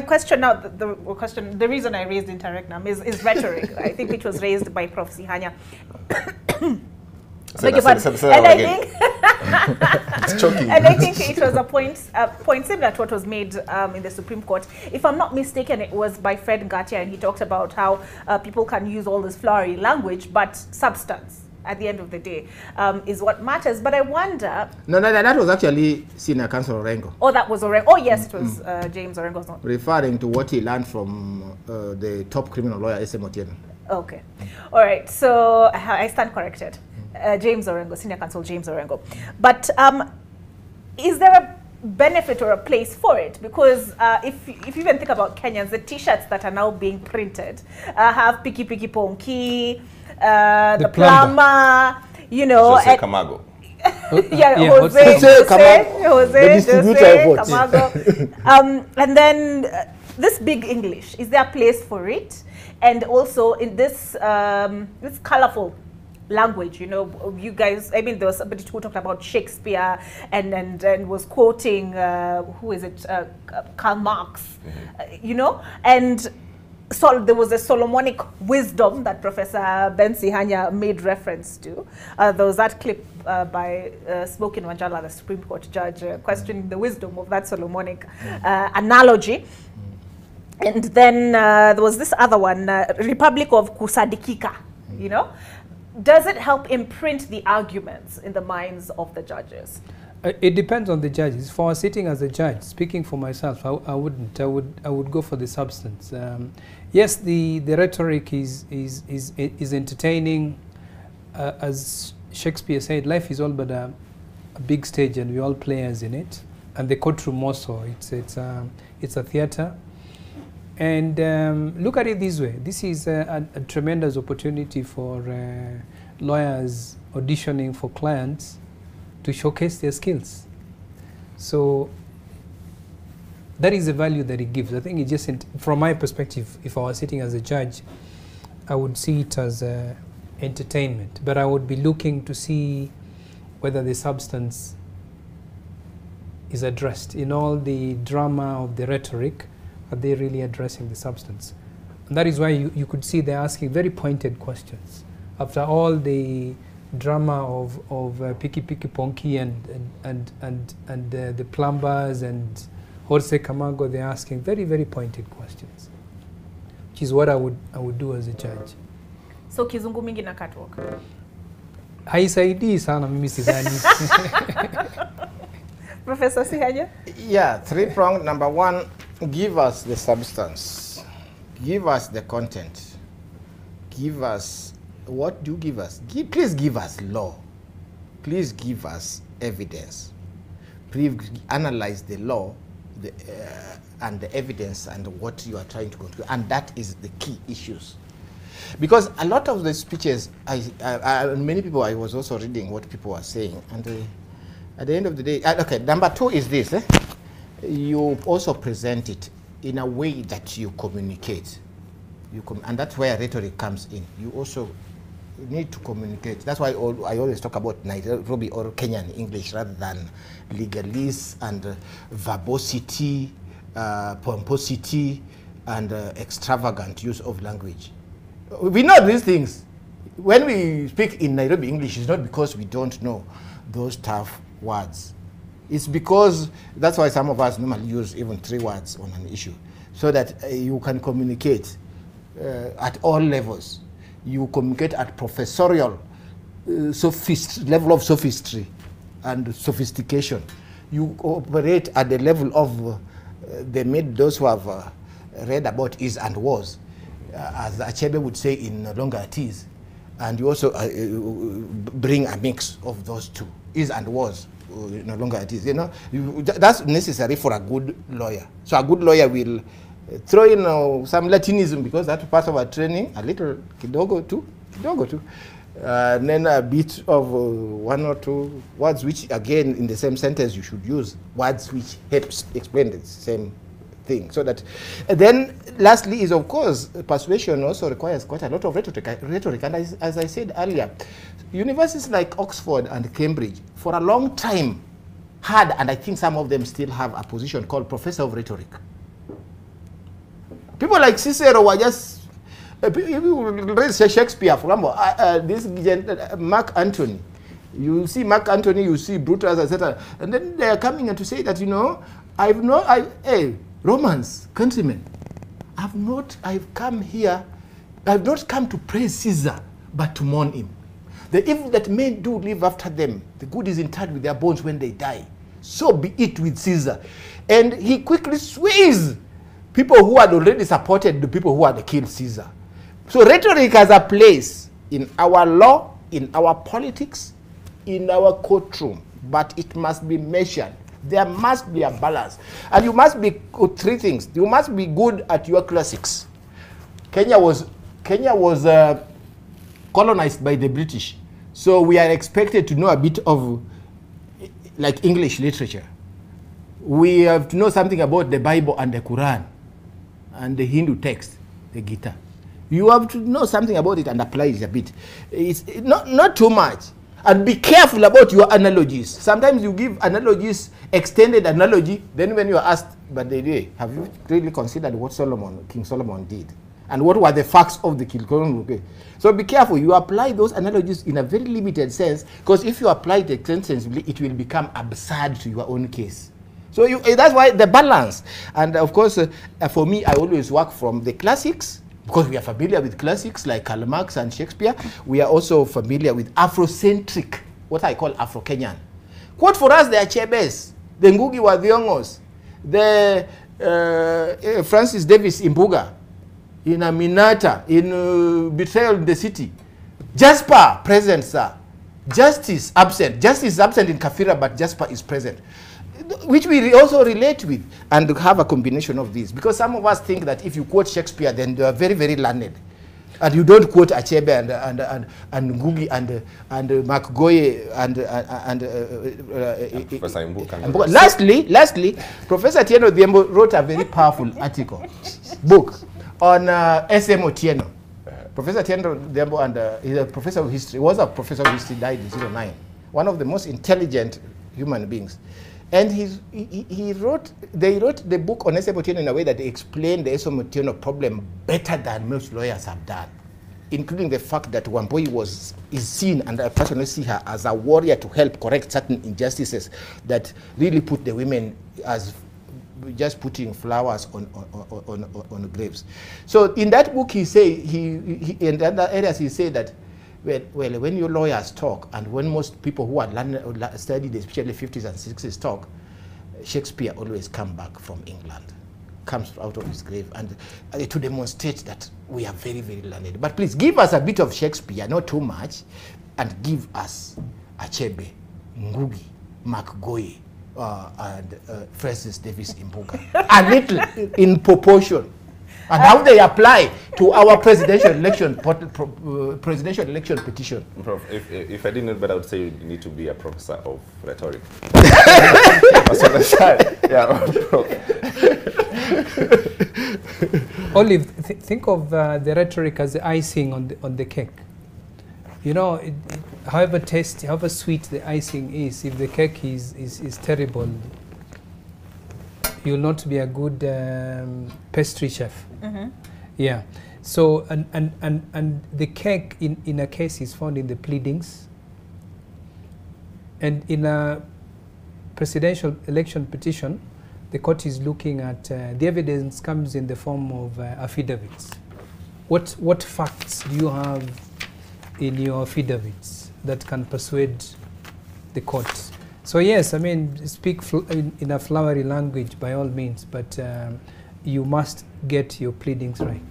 question now, the reason I raised interregnum is rhetoric. I think it was raised by Prof. Sihanya. And I think it's choking. And I think it was a point similar to what was made in the Supreme Court. If I'm not mistaken, it was by Fred Ngatia, and he talked about how people can use all this flowery language, but substance at the end of the day is what matters. But I wonder... No, that was actually Senior Counsel Orengo. Oh, that was Orengo. Oh, yes, it was James Orengo's not. Referring to what he learned from the top criminal lawyer, S.M. Otieno. Okay. All right. So I stand corrected. James Orengo, Senior Counsel James Orengo. But is there a benefit or a place for it? Because if you even think about Kenyans, the T-shirts that are now being printed have Piki Piki Ponki, the plumber, you know. Jose Camargo. Jose Camargo. And then this big English, is there a place for it? And also in this this colorful language, you know, you guys, I mean, there was somebody who talked about Shakespeare and was quoting, who is it, Karl Marx, you know, and so there was a Solomonic wisdom that Professor Ben Sihanya made reference to. There was that clip by Smokin Wanjala, the Supreme Court judge, questioning the wisdom of that Solomonic analogy. And then there was this other one, Republic of Kusadikika, you know. Does it help imprint the arguments in the minds of the judges? It depends on the judges. For sitting as a judge, speaking for myself, I wouldn't. I would go for the substance. Yes, the rhetoric is entertaining. As Shakespeare said, life is all but a big stage, and we're all players in it. And the courtroom also, it's a theater. And look at it this way. This is a tremendous opportunity for lawyers auditioning for clients to showcase their skills. So that is the value that it gives. I think it just, from my perspective, if I was sitting as a judge, I would see it as entertainment. But I would be looking to see whether the substance is addressed. In all the drama of the rhetoric, are they really addressing the substance? And that is why you could see they're asking very pointed questions. After all the drama of Piki Piki Ponki and the plumbers and Jose Camargo, they're asking very, very pointed questions, which is what I would do as a judge. So kizungu mingi na catwalk? Haisaidii sana mimi sidhani. Professor Sihanya? Yeah, three-pronged. Number one, give us the substance. Give us the content. Give us, what do you give us? Please give us law. Please give us evidence. Please analyze the law and the evidence and what you are trying to conclude. And that is the key issues. Because a lot of the speeches, many people, I was also reading what people were saying. And at the end of the day, okay, number two is this. You also present it in a way that you communicate. And that's where rhetoric comes in. You also need to communicate. That's why I always talk about Nairobi or Kenyan English rather than legalese and verbosity, pomposity, and extravagant use of language. We know these things. When we speak in Nairobi English, it's not because we don't know those tough words. It's because that's why some of us normally use even 3 words on an issue, so that you can communicate at all levels. You communicate at professorial level of sophistry and sophistication. You operate at the level of those who have read about is and was, as Achebe would say in longer T's. And you also bring a mix of those two, is and was. No longer it is, you know, that's necessary for a good lawyer. So a good lawyer will throw in some Latinism, because that's part of our training, a little kidogo too, and then a bit of 1 or 2 words, which again in the same sentence you should use words which helps explain the same thing. So that, and then lastly is, of course, persuasion also requires quite a lot of rhetoric. And as I said earlier, universities like Oxford and Cambridge for a long time had, and I think some of them still have, a position called Professor of Rhetoric. people like Cicero were just people read Shakespeare, for example, Mark Antony. You see Mark Antony, you see Brutus, etc. And then they are coming and to say that, you know, hey, Romans, countrymen, I've come here, I've not come to praise Caesar, but to mourn him. The evil that men do live after them, the good is interred with their bones when they die. So be it with Caesar. And he quickly sways people who had already supported the people who had killed Caesar. So rhetoric has a place in our law, in our politics, in our courtroom, but it must be measured. There must be a balance. And you must be three things. You must be good at your classics. Kenya was colonized by the British. So we are expected to know a bit of like English literature. We have to know something about the Bible and the Quran and the Hindu text, the Gita. You have to know something about it and apply it a bit. It's not too much. And be careful about your analogies. Sometimes you give analogies, extended analogy, then when you are asked, but have you really considered what King Solomon did? And what were the facts of the King Solomon? Okay. So be careful. You apply those analogies in a very limited sense, because if you apply it extensively, it will become absurd to your own case. So that's why the balance. And of course, for me, I always work from the classics, because we are familiar with classics like Karl Marx and Shakespeare. We are also familiar with Afrocentric, what I call Afro-Kenyan. Quote for us, the Achebes, the Ngugi wa Thiong'os, the Francis Davis Imbuga, in Aminata, in Betrayal in the City. Jasper, present, sir. Justice, absent. Justice is absent in Kafira, but Jasper is present. Which we also relate with and have a combination of these. Because some of us think that if you quote Shakespeare, then you are very, very learned. And you don't quote Achebe and Ngugi and Makgoye and Lastly, Professor Tieno Dhiembo wrote a very powerful book on SM Otieno. Professor Tieno Dhiembo, and he's a professor of history, was a professor of history, died in 2009. One of the most intelligent human beings. And they wrote the book on SM Otieno in a way that they explained the SM Otieno problem better than most lawyers have done, including the fact that Wambui is seen, and I personally see her as a warrior to help correct certain injustices that really put the women as just putting flowers on graves. So in that book, he in other areas he said that, well, when your lawyers talk, and when most people who are studied, especially 50s and 60s, talk, Shakespeare always comes back from England, comes out of his grave, and to demonstrate that we are very, very learned. But please give us a bit of Shakespeare, not too much, and give us Achebe, Ngugi, Makgoye, and Francis Davis Imbuga, a little in proportion. And how they apply to our presidential election petition. Prof, if I didn't know better, I would say you need to be a professor of rhetoric. Yeah, Olive, think of the rhetoric as the icing on the cake. You know, however tasty, however sweet the icing is, if the cake is terrible, you'll not be a good pastry chef. Mm-hmm. Yeah. So and the cake in a case is found in the pleadings, and in a presidential election petition, the court is looking at the evidence comes in the form of affidavits. What facts do you have in your affidavits that can persuade the court? So yes, I mean, speak in a flowery language by all means, but you must get your pleadings right.